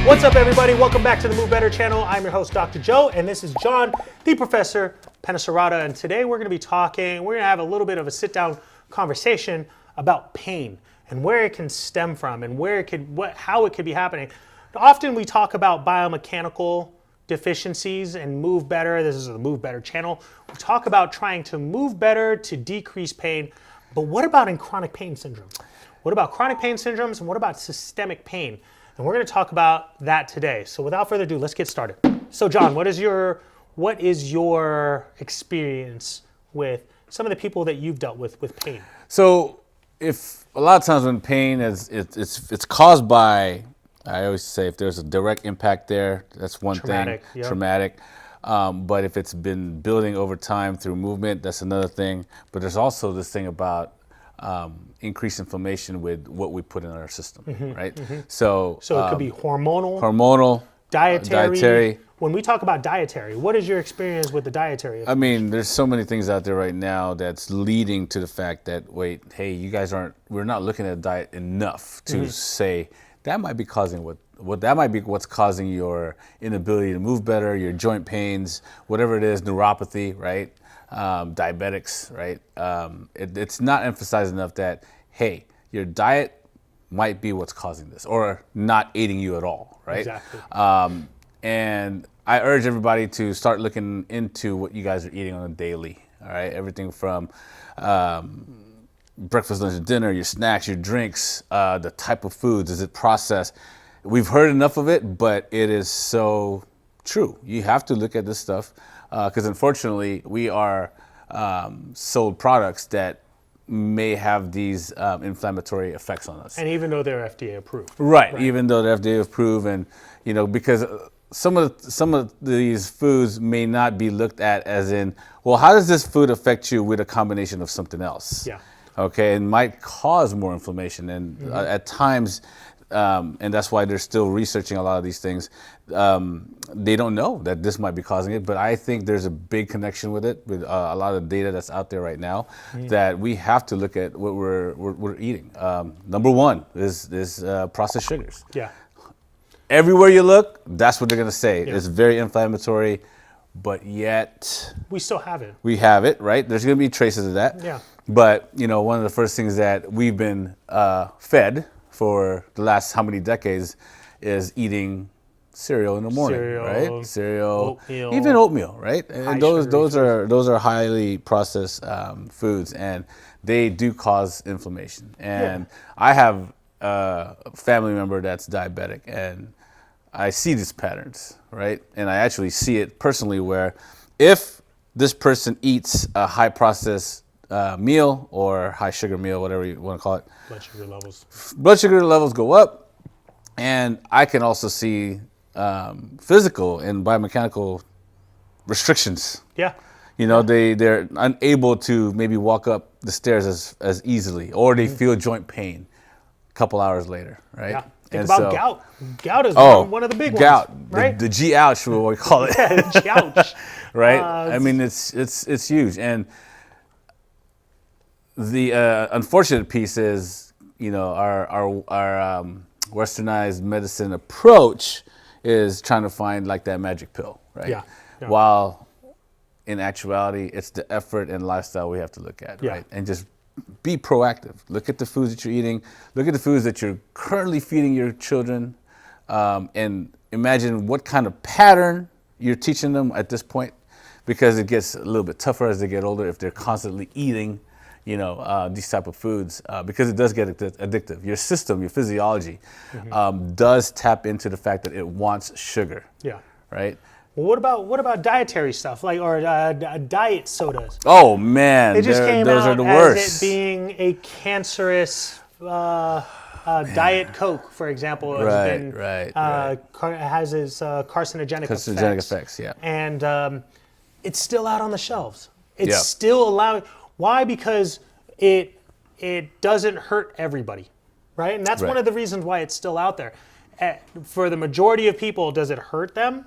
What's up, everybody? Welcome back to the Move Better channel. I'm your host, Dr. Joe, and this is John, the Professor Penacerata. And today we're going to have a little bit of a sit-down conversation about pain and where it can stem from and how it could be happening. Often we talk about biomechanical deficiencies and move better. This is the Move Better channel. We talk about trying to move better to decrease pain. But what about in chronic pain syndrome? What about chronic pain syndromes and what about systemic pain? And we're going to talk about that today. So without further ado, let's get started. So John, what is your experience with some of the people that you've dealt with pain? So if a lot of times when pain it's caused by, I always say if there's a direct impact there, that's one thing, traumatic. But if it's been building over time through movement, that's another thing. But there's also this thing about increased inflammation with what we put in our system, right? Mm-hmm. So it could be hormonal, dietary. When we talk about dietary, what is your experience with the dietary? I mean, there's so many things out there right now that's leading to the fact that, hey, you guys we're not looking at diet enough to say that might be causing what's causing your inability to move better, your joint pains, whatever it is, neuropathy, right? Diabetics, right? It's not emphasized enough that, hey, your diet might be what's causing this or not aiding you at all, right? Exactly. And I urge everybody to start looking into what you guys are eating on a daily, all right? Everything from breakfast, lunch, and dinner, your snacks, your drinks, the type of foods, is it processed? We've heard enough of it, but it is so true. You have to look at this stuff because unfortunately we are sold products that may have these inflammatory effects on us. And even though they're FDA approved. Right, even though they're FDA approved, and because some of these foods may not be looked at as in, well, how does this food affect you with a combination of something else? Yeah. Okay, it might cause more inflammation, and at times, and that's why they're still researching a lot of these things. They don't know that this might be causing it, but I think there's a big connection with it, with a lot of data that's out there right now, that we have to look at what we're eating. Number one is processed sugars. Yeah. Everywhere you look, that's what they're going to say. Yeah. It's very inflammatory, but yet we still have it. We have it, right? There's going to be traces of that. Yeah. But one of the first things that we've been fed for the last how many decades is eating cereal in the morning, right? Cereal, oatmeal, even oatmeal, right? And those are highly processed foods, and they do cause inflammation. And I have a family member that's diabetic, and I see these patterns, right? And I actually see it personally, where if this person eats a high processed meal or high sugar meal, whatever you want to call it, blood sugar levels go up, and I can also see physical and biomechanical restrictions. Yeah. They're unable to maybe walk up the stairs as easily, or they feel joint pain a couple hours later, right? Yeah. Think about gout. Gout is one of the big ones, right? The G-ouch, what we call it. Yeah, the G-ouch. Right? I mean, it's huge. And the unfortunate piece is, our westernized medicine approach is trying to find like that magic pill, right? Yeah. While in actuality, it's the effort and lifestyle we have to look at, right? And just be proactive. Look at the foods that you're eating. Look at the foods that you're currently feeding your children, and imagine what kind of pattern you're teaching them at this point, because it gets a little bit tougher as they get older if they're constantly eating these type of foods, because it does get addictive. Your system, your physiology, does tap into the fact that it wants sugar. Yeah. Right. Well, what about dietary stuff, or diet sodas? Oh man, they just came those out are the as worst. It being a cancerous Diet Coke, for example, has its carcinogenic effects. Yeah. And it's still out on the shelves. It's still allowing. Why? Because it doesn't hurt everybody, right? And that's one of the reasons why it's still out there. For the majority of people, does it hurt them?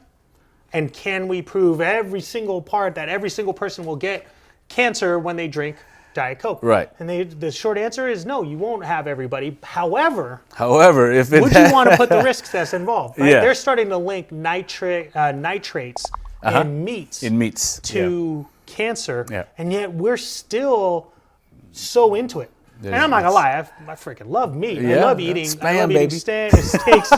And can we prove every single part that every single person will get cancer when they drink Diet Coke. Right. And the short answer is no, you won't have everybody. However, if it would you want to put the risks that's involved? Right? Yeah. They're starting to link nitrates in meats to cancer, and yet we're still so into it. And I'm not gonna lie, I freaking love meat. I love eating. Spam, I love eating steaks,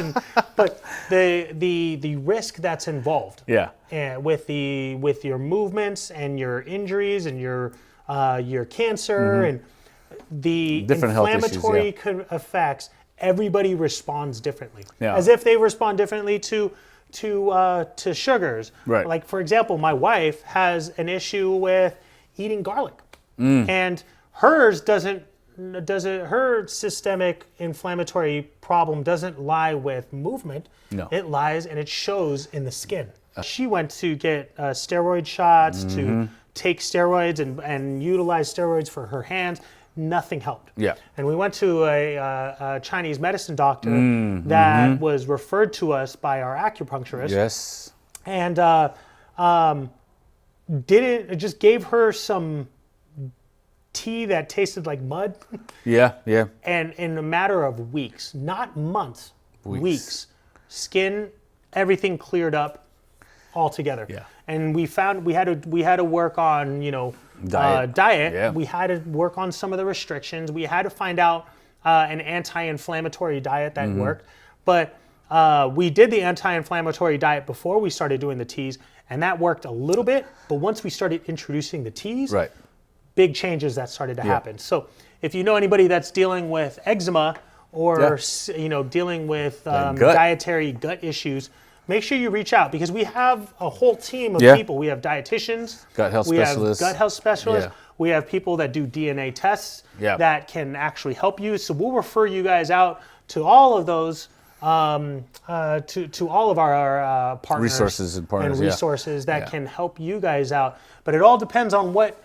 but the risk that's involved. With your movements and your injuries and your cancer and the different inflammatory effects. Everybody responds differently, as if they respond differently to sugars. Right. Like, for example, my wife has an issue with eating garlic, and hers her systemic inflammatory problem doesn't lie with movement. No. It lies and it shows in the skin. She went to get steroid shots, to take steroids and utilize steroids for her hands. Nothing helped. And we went to a Chinese medicine doctor that was referred to us by our acupuncturist. And just gave her some tea that tasted like mud. And in a matter of weeks, not months, weeks, skin, everything cleared up altogether. And we found we had to work on, diet. We had to work on some of the restrictions. We had to find out an anti-inflammatory diet that worked. But we did the anti-inflammatory diet before we started doing the teas, and that worked a little bit. But once we started introducing the teas, big changes that started to happen. So if you know anybody that's dealing with eczema or dealing with dietary gut issues, make sure you reach out, because we have a whole team of people. We have dietitians, gut health specialists. We have people that do DNA tests that can actually help you. So we'll refer you guys out to all of those, to all of our partners, resources that can help you guys out. But it all depends on what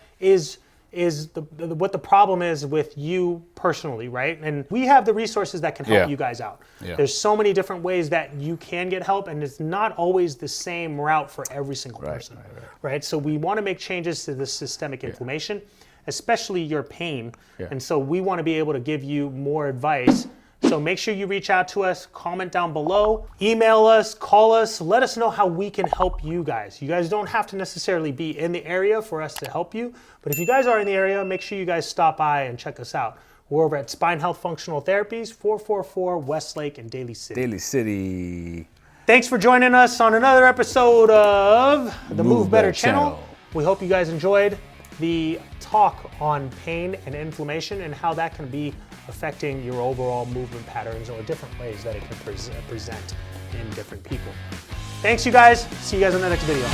what the problem is with you personally, right? And we have the resources that can help you guys out. There's so many different ways that you can get help, and it's not always the same route for every single person, right? So we want to make changes to the systemic inflammation, especially your pain. And so we want to be able to give you more advice. So make sure you reach out to us, comment down below, email us, call us, let us know how we can help you guys. You guys don't have to necessarily be in the area for us to help you, but if you guys are in the area, make sure you guys stop by and check us out. We're over at Spine Health Functional Therapies, 444 Westlake in Daly City. Thanks for joining us on another episode of the Move Better channel. We hope you guys enjoyed the talk on pain and inflammation and how that can be affecting your overall movement patterns, or different ways that it can present in different people. Thanks, you guys. See you guys in the next video.